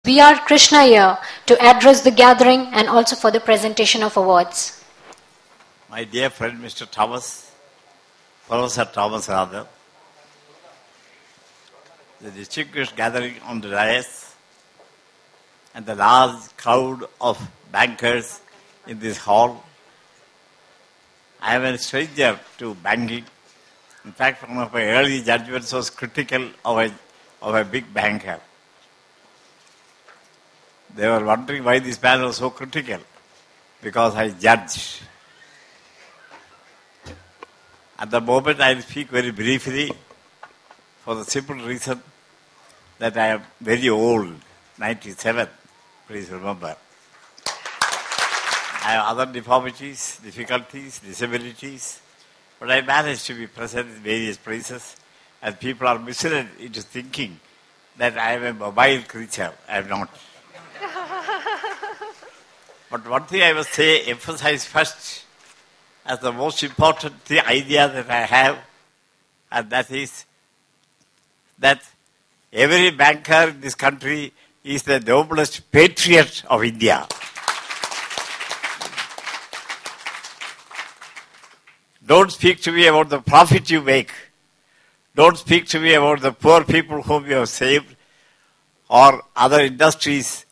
B.R. Krishna here to address the gathering and also for the presentation of awards. My dear friend Mr. Thomas, Professor Thomas rather, the distinguished gathering on the dais and the large crowd of bankers in this hall. I am a stranger to banking. In fact, one of my early judgments was critical of a big banker. They were wondering why this man was so critical, because I judge. At the moment, I will speak very briefly for the simple reason that I am very old, 97, please remember. I have other deformities, difficulties, disabilities, but I managed to be present in various places, and people are misled into thinking that I am a mobile creature. I am not. But one thing I must say, emphasize first, as the most important idea that I have, and that is that every banker in this country is the noblest patriot of India. Don't speak to me about the profit you make. Don't speak to me about the poor people whom you have saved or other industries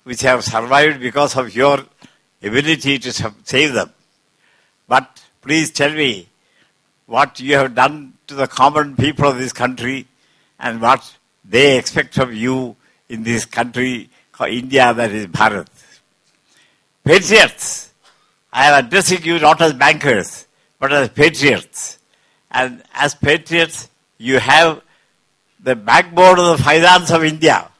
which have survived because of your ability to save them. But please tell me what you have done to the common people of this country and what they expect from you in this country called India, that is Bharat. Patriots, I am addressing you not as bankers, but as patriots. And as patriots, you have the backbone of the finance of India.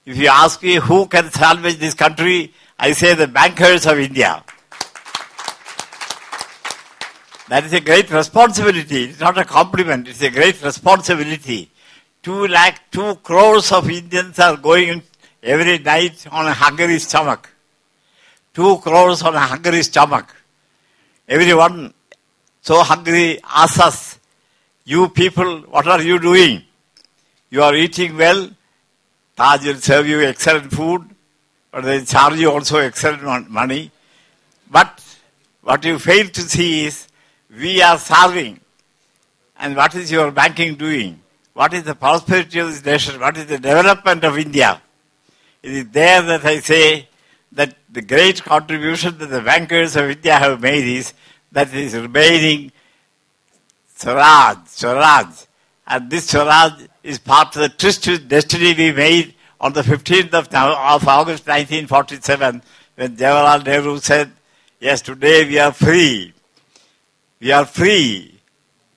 If you ask me who can salvage this country, I say the bankers of India. That is a great responsibility. It's not a compliment. It's a great responsibility. 2 crores of Indians are going every night on a hungry stomach. 2 crores on a hungry stomach. Everyone so hungry asks us, you people, what are you doing? You are eating well. Taj will serve you excellent food, but they charge you also excellent money. But what you fail to see is, we are starving. And what is your banking doing? What is the prosperity of this nation? What is the development of India? It is there that I say that the great contribution that the bankers of India have made is that it is remaining Swaraj. And this Swaraj is part of the twisted destiny we made on the 15th of August 1947 when Jawaharlal Nehru said, yes, today we are free. We are free.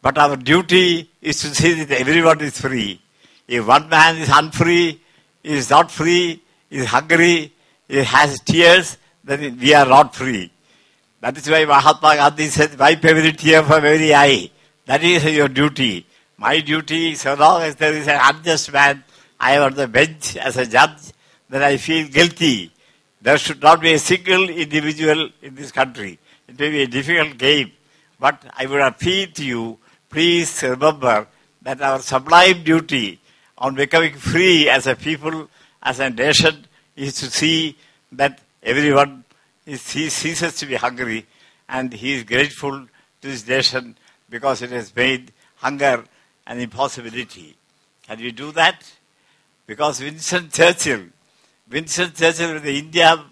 But our duty is to see that everyone is free. If one man is unfree, is not free, is hungry, he has tears, then we are not free. That is why Mahatma Gandhi said, wipe every tear from every eye. That is your duty. My duty, so long as there is an unjust man, I am on the bench as a judge, then I feel guilty. There should not be a single individual in this country. It may be a difficult game, but I would appeal to you, please remember that our sublime duty on becoming free as a people, as a nation, is to see that everyone ceases to be hungry and he is grateful to this nation because it has made hunger an impossibility. Can we do that? Because Winston Churchill, with the India,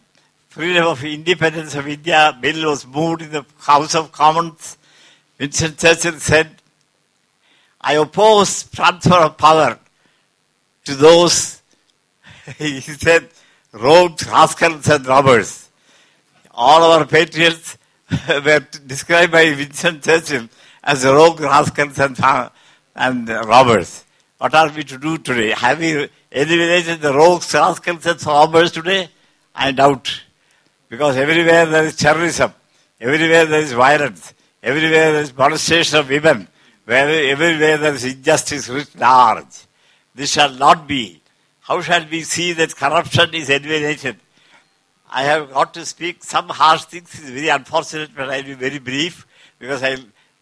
freedom of independence of India bill was moved in the House of Commons, Winston Churchill said, I oppose transfer of power to those, he said, rogues, rascals and robbers. All our patriots were described by Winston Churchill as rogues, rascals and robbers. What are we to do today? Have we eliminated the rogues, rascals and robbers today? I doubt. Because everywhere there is terrorism, everywhere there is violence, everywhere there is molestation of women, everywhere there is injustice writ large. This shall not be. How shall we see that corruption is eliminated? I have got to speak some harsh things. It's very unfortunate, but I will be very brief because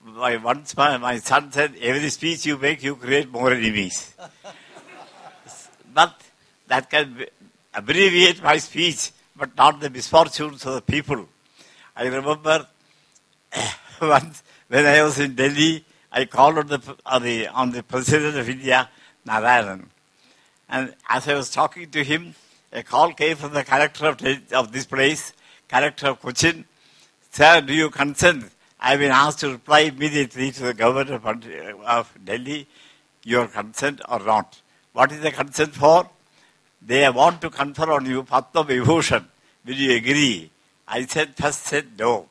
once my son said, every speech you make, you create more enemies. But that can abbreviate my speech, but not the misfortunes of the people. I remember once when I was in Delhi, I called on the President of India, Narayan. And as I was talking to him, a call came from the collector of this place, collector of Cochin. Sir, do you consent? I have been asked to reply immediately to the governor of Delhi, your consent or not. What is the consent for? They want to confer on you Padma Vibhushan. Will you agree? I first said no.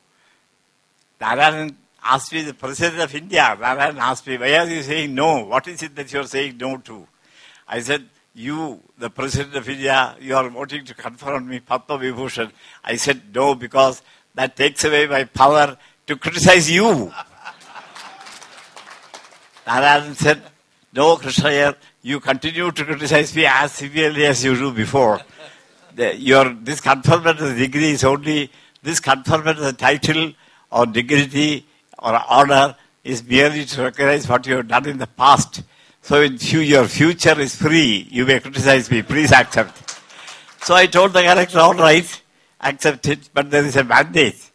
Narayan asked me, the President of India, Narayan asked me, why are you saying no? What is it that you are saying no to? I said, you, the President of India, you are wanting to confer on me Padma Vibhushan. I said no because that takes away my power to criticize you. Narayan said, no, Krishnaiyer, you continue to criticize me as severely as you do before. This conferment of the degree is only, this conferment of the title or dignity or honor is merely to recognize what you have done in the past. So your future is free. You may criticize me. Please accept it. So I told the collector, all right, accept it, but there is a mandate.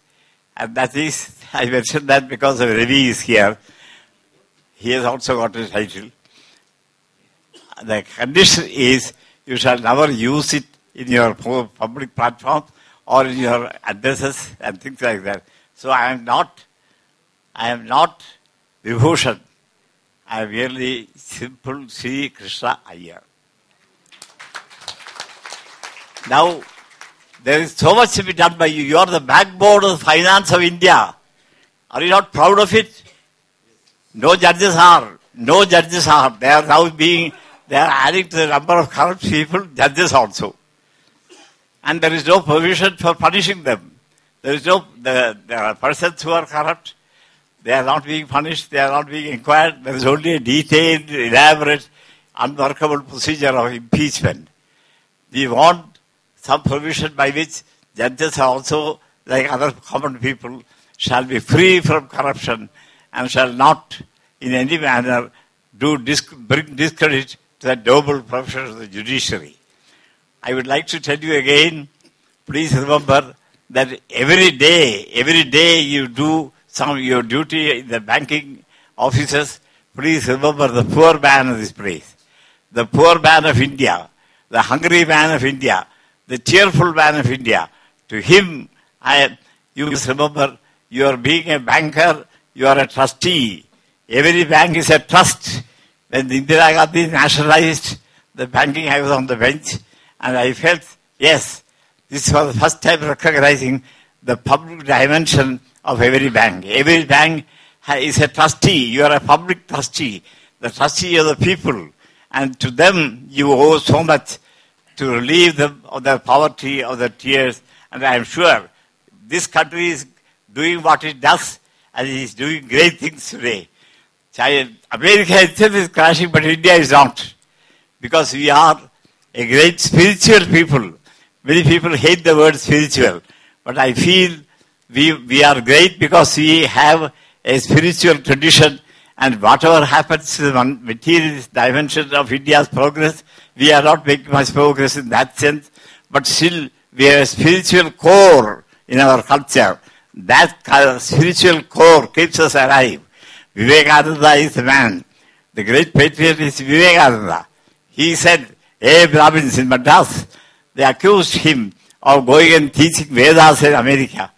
And that is, I mentioned that because of Ravi is here. He has also got a title. The condition is you shall never use it in your public platform or in your addresses and things like that. So I am not Vibhushan. I am merely simple Sri Krishna Iyer. Now, there is so much to be done by you. You are the backbone of the finance of India. Are you not proud of it? No judges are. No judges are. They are now they are adding to the number of corrupt people, judges also. And there is no provision for punishing them. There are persons who are corrupt. They are not being punished. They are not being inquired. There is only a detailed, elaborate, unworkable procedure of impeachment. We want some provision by which judges are also, like other common people, shall be free from corruption and shall not in any manner bring discredit to the noble profession of the judiciary. I would like to tell you again, please remember that every day you do your duty in the banking offices, please remember the poor man of this place, the poor man of India, the hungry man of India, the cheerful man of India. To him, you must remember, you are being a banker, you are a trustee. Every bank is a trust. When Indira Gandhi nationalized the banking, I was on the bench and I felt, yes, this was the first time recognizing the public dimension of every bank. Every bank is a trustee. You are a public trustee, the trustee of the people. And to them, you owe so much to relieve them of their poverty, of their tears. And I am sure this country is doing what it does, and it is doing great things today. America itself is crashing, but India is not. Because we are a great spiritual people. Many people hate the word spiritual. But I feel we are great because we have a spiritual tradition, and whatever happens to the materialist dimension of India's progress, we are not making much progress in that sense, but still we have a spiritual core in our culture. That spiritual core keeps us alive. Vivekananda is the man. The great patriot is Vivekananda. He said, hey, Brahmins in Madras, they accused him of going and teaching Vedas in America.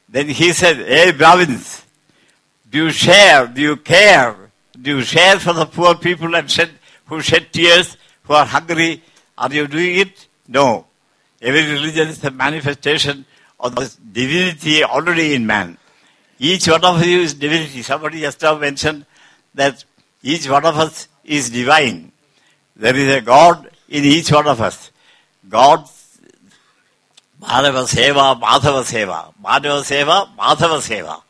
Then he said, hey, Brahmins, do you share, do you care, do you share for the poor people and who shed tears, who are hungry? Are you doing it? No. Every religion is a manifestation of the divinity already in man. Each one of you is divinity. Somebody just now mentioned that each one of us is divine. There is a God in each one of us. God, Madhava Seva, Madhava Seva. Madhava Seva, Madhava Seva.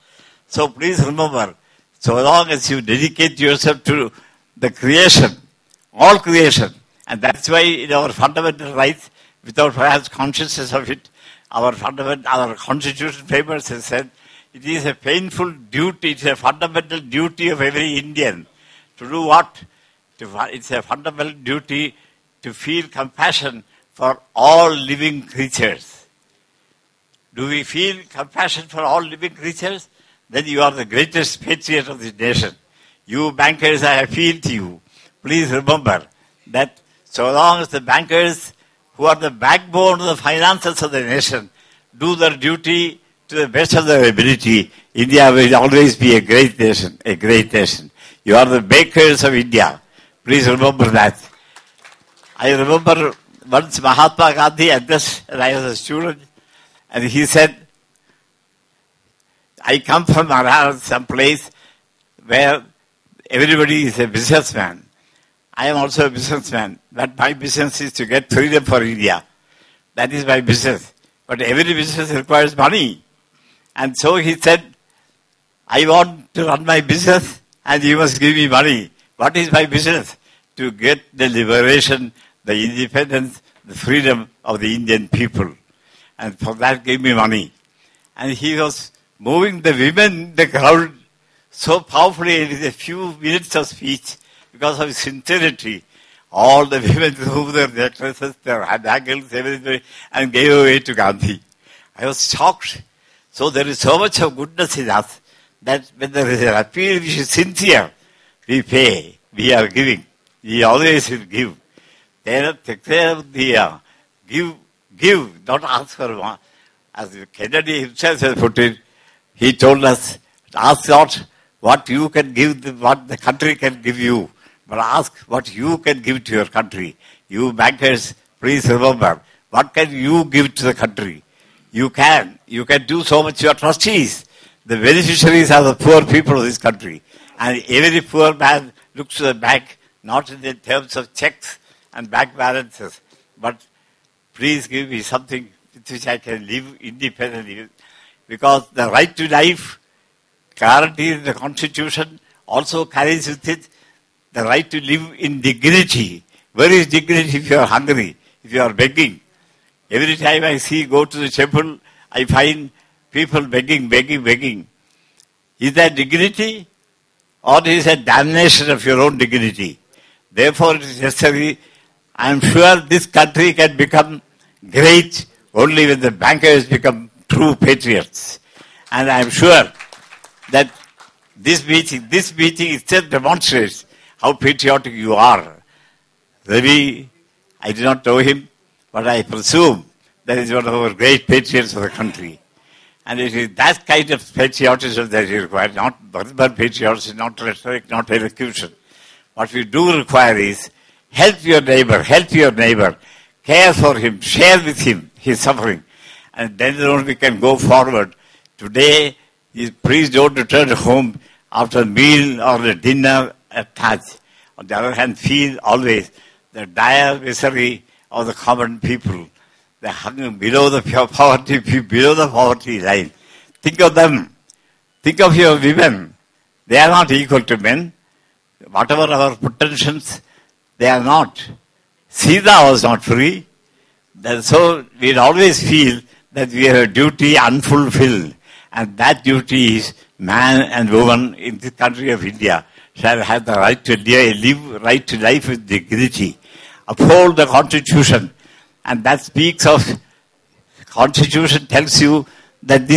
So please remember, so long as you dedicate yourself to the creation, all creation, and that's why in our fundamental rights, without perhaps consciousness of it, our constitution papers have said, it is a painful duty, it's a fundamental duty of every Indian. To do what? It's a fundamental duty to feel compassion for all living creatures. Do we feel compassion for all living creatures? Then you are the greatest patriot of this nation. You bankers, I appeal to you. Please remember that so long as the bankers, who are the backbone of the finances of the nation, do their duty to the best of their ability, India will always be a great nation, a great nation. You are the bakers of India. Please remember that. I remember once Mahatma Gandhi addressed, and I was a student, and he said, I come from some place where everybody is a businessman. I am also a businessman, but my business is to get freedom for India. That is my business. But every business requires money. And so he said, I want to run my business and you must give me money. What is my business? To get the liberation, the independence, the freedom of the Indian people. And for that give me money. And he was moving the women in the crowd so powerfully in a few minutes of speech because of his sincerity. All the women removed their necklaces, their bangles, everything, and gave away to Gandhi. I was shocked. So there is so much of goodness in us that when there is an appeal which is sincere, we pay, we are giving. We always will give. Give, not ask for one. As Kennedy himself has put it, he told us, ask not what you can give, what the country can give you, but ask what you can give to your country. You bankers, please remember, what can you give to the country? You can do so much. You are trustees. The beneficiaries are the poor people of this country. And every poor man looks to the bank, not in the terms of checks and bank balances, but please give me something with which I can live independently. Because the right to life, guaranteed in the Constitution, also carries with it the right to live in dignity. Where is dignity if you are hungry, if you are begging? Every time I go to the temple, I find people begging. Is that dignity? Or is it damnation of your own dignity? Therefore, it is necessary. I am sure this country can become great only when the bankers become true patriots. And I am sure that this meeting itself demonstrates how patriotic you are. Ravi, I do not know him, but I presume that he is one of our great patriots of the country. And it is that kind of patriotism that is required, not verbal patriotism, not rhetoric, not elocution. What we do require is help your neighbor, care for him, share with him his suffering. And then only we can go forward. Today, please don't return home after a meal or a dinner at Taj. On the other hand, feel always the dire misery of the common people. They hung below the poverty line. Think of them. Think of your women. They are not equal to men. Whatever our pretensions, they are not. Sita was not free. So we'll always feel that we have a duty unfulfilled. And that duty is man and woman in the country of India shall have the right to right to life with dignity. Uphold the Constitution. And that speaks of, the Constitution tells you that we,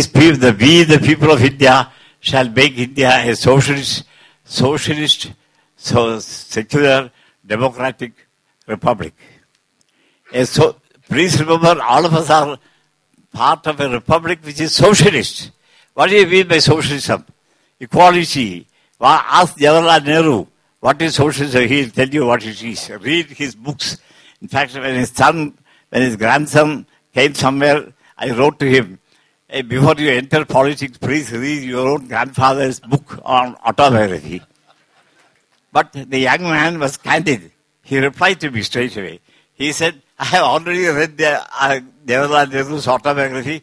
the people of India, shall make India a socialist, secular, democratic republic. Please remember, all of us are part of a republic which is socialist. What do you mean by socialism? Equality. Ask Jawaharlal Nehru, what is socialism? He will tell you what it is. Read his books. In fact, when his grandson came somewhere, I wrote to him, hey, before you enter politics, please read your own grandfather's book on autobiography. But the young man was candid. He replied to me straight away. He said, I have already read Jawaharlal Nehru's autobiography,